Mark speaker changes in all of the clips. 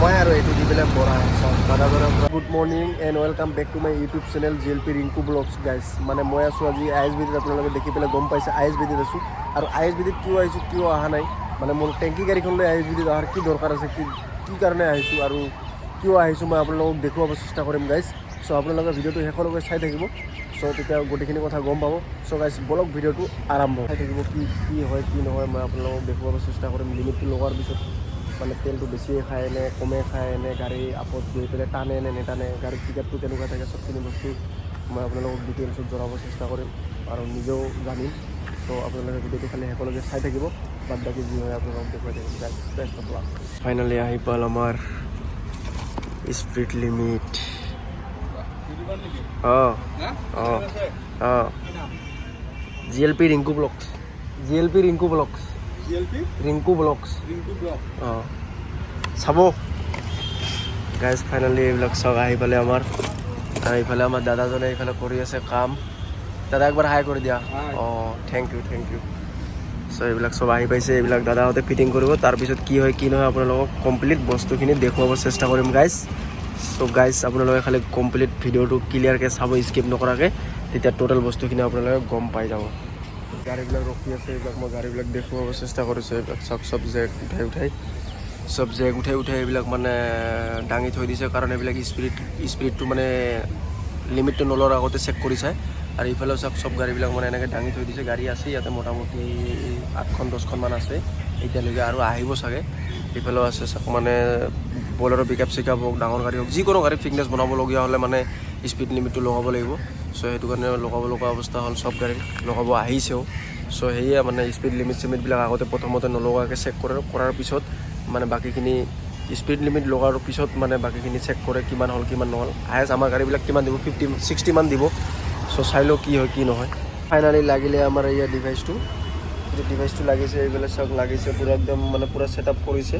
Speaker 1: কমাই আৰু এইটো দি পেলাই বঢ়াই দাদাজনৰ পৰা। Good morning and welcome back to my YouTube channel GLP Rinku vlogs guys. মানে মই আছোঁ আজি ISBD আপোনালোকে দেখি পেলাই গম পাইছে ISBD আছোঁ। আৰু ISBD কিয় আহিছোঁ কিয় অহা নাই, মানে মোৰ টেংকি গাড়ীখন লৈ ISBD অহাৰ কি দৰকাৰ আছে, কি কাৰণে আহিছোঁ আৰু কিয় আহিছোঁ মই আপোনালোকক দেখুৱাব চেষ্টা কৰিম গাইজ। চ' আপোনালোকে ভিডিঅ'টো শেষলৈকে চাই থাকিব, চ' তেতিয়া গোটেইখিনি কথা গম পাব। চ' গাইজ বলক ভিডিঅ'টো আৰম্ভ চাই থাকিব, কি হয় কি নহয় মই আপোনালোকক দেখুৱাব চেষ্টা কৰিম। লিমিটটো লগোৱাৰ পিছত মানে তেলটো বেছিয়ে খায় নে কমে খায় নে গাড়ী আপত গৈ পেলাই টানে নে নেটানে, গাড়ীৰ টিকেটটো কেনেকুৱা থাকে, চবখিনি বস্তু মই আপোনালোকক ডিটেইলছত জনাব চেষ্টা কৰিম আৰু নিজেও জানিম। চ' আপোনালোকে ভিডিঅ'টো খালি শেষলৈকে চাই থাকিব, বাদ বাকী যি হয় আপোনালোকক দেখুৱাই থাকিম guys. Best of luck. Finally আহি পাল আমাৰ speed limit. GLP Rinku blogs, GLP Rinku blogs, Rinku blogs চাব গাইজ। ফাইনেলি এইবিলাক চব আহি পালে আমাৰ, আৰু এইফালে আমাৰ দাদাজনে এইফালে কৰি আছে কাম। দাদা একবাৰ হাই কৰি দিয়া। Thank you thank you. So' এইবিলাক চব আহি পাইছে, এইবিলাক দাদাহঁতে ফিটিং কৰিব। তাৰপিছত কি হয় কি নহয় আপোনালোকক কমপ্লিট বস্তুখিনি দেখুৱাব চেষ্টা কৰিম গাইজ। চ' গাইজ আপোনালোকে খালি কমপ্লিট ভিডিঅ'টো ক্লিয়াৰকৈ চাব, স্কিপ নকৰাকৈ, তেতিয়া টোটেল বস্তুখিনি আপোনালোকে গম পাই যাব। গাড়ীবিলাক ৰখি আছে, এইবিলাক মই গাড়ীবিলাক দেখুৱাব চেষ্টা কৰিছোঁ। এইবিলাক চব জেক উঠাই এইবিলাক মানে দাঙি থৈ দিছে, কাৰণ এইবিলাক স্পীডটো মানে লিমিটটো নলোৱাৰ আগতে চেক কৰি চায়। আৰু ইফালেও চব গাড়ীবিলাক মানে এনেকৈ দাঙি থৈ দিছে। গাড়ী আছে ইয়াতে মোটামুটি 8-10খনমান আছে এতিয়ালৈকে, আৰু আহিব চাগে। ইফালেও আছে মানে বলেৰো পিকআপ চিকআপ হওক, ডাঙৰ গাড়ী হওক, যিকোনো গাড়ী ফিটনেছ বনাবলগীয়া হ'লে মানে স্পীড লিমিটটো লগাব লাগিব। চ' সেইটো কাৰণে লগাব লগা অৱস্থা হ'ল, চব গাড়ী লগাব আহিছেও। চ' সেয়ে মানে স্পীড লিমিটবিলাক আগতে প্ৰথমতে নলগাকৈ চেক কৰাৰ পিছত মানে বাকীখিনি স্পীড লিমিট লগাৰ পিছত মানে বাকীখিনি চেক কৰে কিমান হ'ল কিমান নহ'ল। হায়েষ্ট আমাৰ গাড়ীবিলাক কিমান দিব, 50-60 মান দিব। চ' চাই লওঁ কি হয় কি নহয়। ফাইনেলি লাগিলে আমাৰ এই ডিভাইচটো লাগিছে, এইবিলাক চব লাগিছে পূৰা একদম মানে পূৰা ছেট আপ কৰিছে।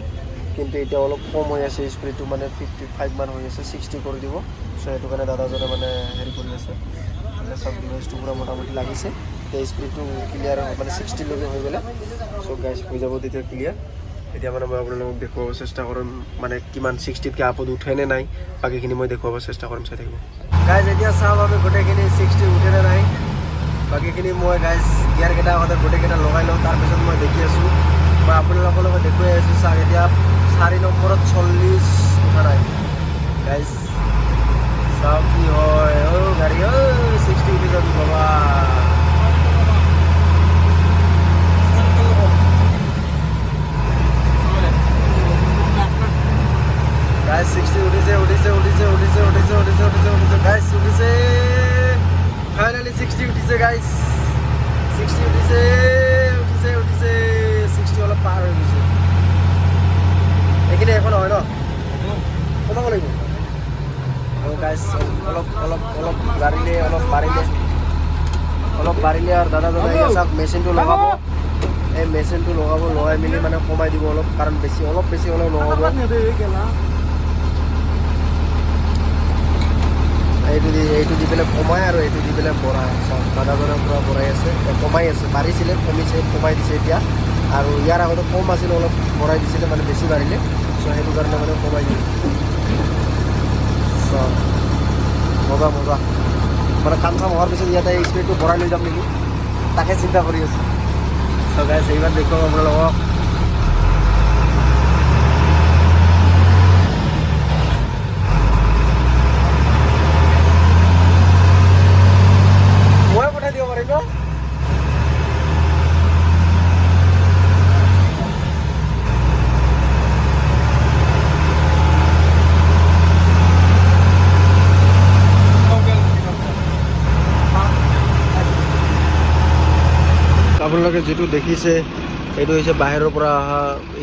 Speaker 1: কিন্তু এতিয়া অলপ কম হৈ আছে স্পীডটো, মানে 55 মান হৈ আছে, 60 কৰি দিব। চ' সেইটো কাৰণে দাদাজনে মানে হেৰি কৰি আছে, চব ডিভাইচটো পূৰা মোটামুটি লাগিছে। এতিয়া স্পীডটো ক্লিয়াৰ মানে 60লৈকে হৈ গ'লে চ' গাইজ হৈ যাব তেতিয়া ক্লিয়াৰ। এতিয়া মানে মই আপোনালোকক দেখুৱাব চেষ্টা কৰিম মানে কিমান 60তকৈ আপত উঠেনে নাই, বাকীখিনি মই দেখুৱাব চেষ্টা কৰিম, চাই থাকিব গাইজ। এতিয়া চাওঁ আমি গোটেইখিনি 60 উঠেনে নাই, বাকীখিনি মই গাইজ গিয়াৰকেইটা আগতে গোটেইকেইটা লগাই লওঁ, তাৰপিছত মই দেখি আছোঁ। মই আপোনালোকৰ লগত দেখুৱাই আছোঁ চাওক। এতিয়া 4 নম্বৰত 40 উঠা নাই গাইজ, চাওক কি হয়। গাড়ী 60 উঠি যাবি বাবা। গাইজ 60 উঠিছে গাইজ, উঠিছে ফাইনেলি 60 উঠিছে গাইজ, 60 উঠিছে 60 অলপ পাৰ হৈ গৈছে। এইখিনি একো নহয় ন, কমাব লাগিব গাইজ। অলপ বাঢ়িলে আৰু দাদাজনে চাওক মেচিনটো লগাব। এই মেচিনটো লগাই মেলি মানে কমাই দিব অলপ, কাৰণ অলপ বেছি হ'লেও নহ'ব। এইটো দি পেলাই কমাই আৰু এইটো দি পেলাই বঢ়াই। চাওক দাদাজনৰ পৰা বঢ়াই আছে, কমাই আছে, বাঢ়িছিলে কমিছে, কমাই দিছে এতিয়া। আৰু ইয়াৰ আগতে কম আছিলে, অলপ বঢ়াই দিছিলে মানে বেছি বাঢ়িলে। চ' সেইটো কাৰণে মানে কমাই দিয়ে। চ' মজা মানে কাম চাম হোৱাৰ পিছত ইয়াতে স্পীডটো বঢ়াই লৈ যাম নেকি, তাকে চিন্তা কৰি আছোঁ। চ' গাইজ এইবাৰ দেখুৱাম আপোনালোকক। মই পঠাই দিব পাৰিম ন? আপোনালোকে যিটো দেখিছে এইটো হৈছে বাহিৰৰ পৰা অহা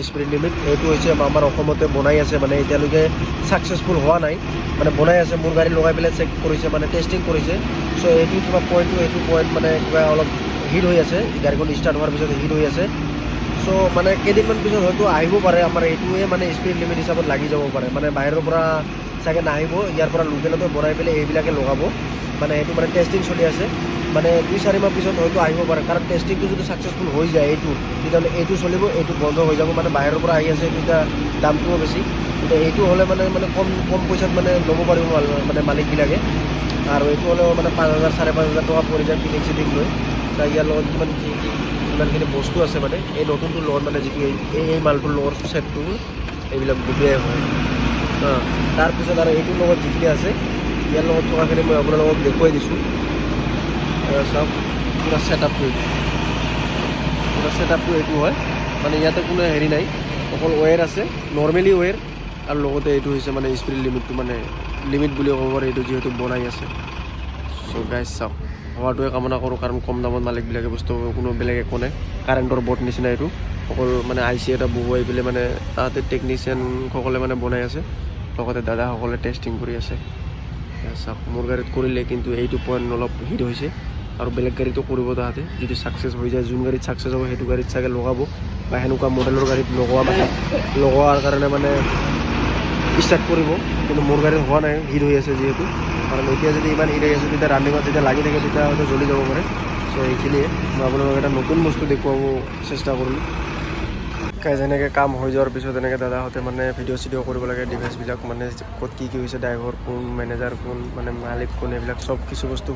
Speaker 1: স্পীড লিমিট। এইটো হৈছে আমাৰ অসমতে বনাই আছে, মানে এতিয়ালৈকে ছাকচেছফুল হোৱা নাই, মানে বনাই আছে। মোৰ গাড়ী লগাই পেলাই চেক কৰিছে, মানে টেষ্টিং কৰিছে। চ' এইটো কিবা এইটো পইণ্ট মানে কিবা অলপ হিট হৈ আছে, গাড়ীখন ষ্টাৰ্ট হোৱাৰ পিছত হিট হৈ আছে। চ' মানে কেইদিনমান পিছত হয়তো আহিব পাৰে আমাৰ এইটোৱে মানে স্পীড লিমিট হিচাপত লাগি যাব পাৰে। মানে বাহিৰৰ পৰা চাগে নাহিব, ইয়াৰ পৰা লোকেলতে বনাই পেলাই এইবিলাকে লগাব, মানে এইটো মানে টেষ্টিং চলি আছে। মানে 2-4 মাহ পিছত হয়তো আহিব পাৰে, কাৰণ টেষ্টিংটো যদি ছাকচেছফুল হৈ যায় এইটো, তেতিয়াহ'লে এইটো চলিব, এইটো বন্ধ হৈ যাব। মানে বাহিৰৰ পৰা আহি আছে এইটো, এতিয়া দামটোও বেছি, এতিয়া এইটো হ'লে মানে কম পইচাত মানে ল'ব পাৰিব মানে মালিকবিলাকে। আৰু এইটো হ'লেও মানে 5,000 5,500 টকা পৰি যায় ফিটিং চিটিং লৈ। ইয়াৰ লগত ইমানখিনি বস্তু আছে মানে এই নতুনটোৰ লগত, মানে যিটো এই মালটোৰ লগত ছেটটো এইবিলাক গোটেই হয়। তাৰপিছত আৰু এইটোৰ লগত যিখিনি আছে ইয়াৰ লগত থকাখিনি মই আপোনালোকক দেখুৱাই দিছোঁ। চাওক পূৰা ছেটআপটো এইটো হয়, মানে ইয়াতে কোনো হেৰি নাই, অকল ৱেৰ আছে, নৰ্মেলি ৱেৰ, আৰু লগতে এইটো হৈছে মানে স্পীড লিমিটটো, মানে লিমিট বুলি ক'ব পাৰে এইটো, যিহেতু বনাই আছে। চ' গাইজ চাওক, হোৱাটোৱে কামনা কৰোঁ, কাৰণ কম দামত মালিকবিলাকে বস্তু কোনো বেলেগ একো নাই, কাৰেণ্টৰ বৰ্ড নিচিনা এইটো, অকল মানে IC এটা বহুৱাই পেলাই মানে তাতে টেকনিচিয়ানসকলে মানে বনাই আছে, লগতে দাদাসকলে টেষ্টিং কৰি আছে। চাওক মোৰ গাড়ীত কৰিলে, কিন্তু এইটো পইণ্ট অলপ হিট হৈছে, আৰু বেলেগ গাড়ীটো কৰিব তাহাঁতে, যদি ছাকচেছ হৈ যায়, যোন গাড়ীত ছাকচেছ হ'ব সেইটো গাড়ীত চাগে লগাব, বা সেনেকুৱা মডেলৰ গাড়ীত লগোৱাৰ কাৰণে মানে ষ্টাৰ্ট কৰিব। কিন্তু মোৰ গাড়ীত হোৱা নাই, হিট হৈ আছে যিহেতু, কাৰণ এতিয়া যদি ইমান হিট হৈ আছে, তেতিয়া ৰানিঙত যেতিয়া লাগি থাকে তেতিয়া হয়তো জ্বলি যাব পাৰে। চ' এইখিনিয়ে মই আপোনালোকক এটা নতুন বস্তু দেখুৱাব চেষ্টা কৰিলোঁ। যেনেকৈ কাম হৈ যোৱাৰ পিছত এনেকৈ দাদাহঁতে মানে ভিডিঅ' চিডিঅ' কৰিব লাগে, ডিভাইচবিলাক মানে ক'ত কি হৈছে, ড্ৰাইভাৰ কোন, মেনেজাৰ কোন, মানে মালিক কোন, এইবিলাক চব কিছু বস্তু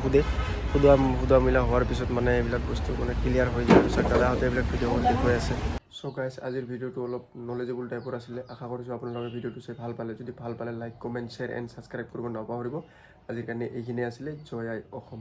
Speaker 1: সোধা মেলা হোৱাৰ পিছত মানে এইবিলাক বস্তু মানে ক্লিয়াৰ হৈ যোৱাৰ পিছত দাদাহঁতে এইবিলাক ভিডিঅ'বোৰ দেখুৱাই আছে। চ' গাইজ, আজিৰ ভিডিঅ'টো অলপ নলেজেবল টাইপৰ আছিলে। আশা কৰিছোঁ আপোনালোকে ভিডিঅ'টো চাই ভাল পালে। যদি ভাল পালে like, comment, share and subscribe কৰিব নাপাহৰিব। আজিৰ কাৰণে এইখিনিয়ে আছিলে। জয় আই অসম।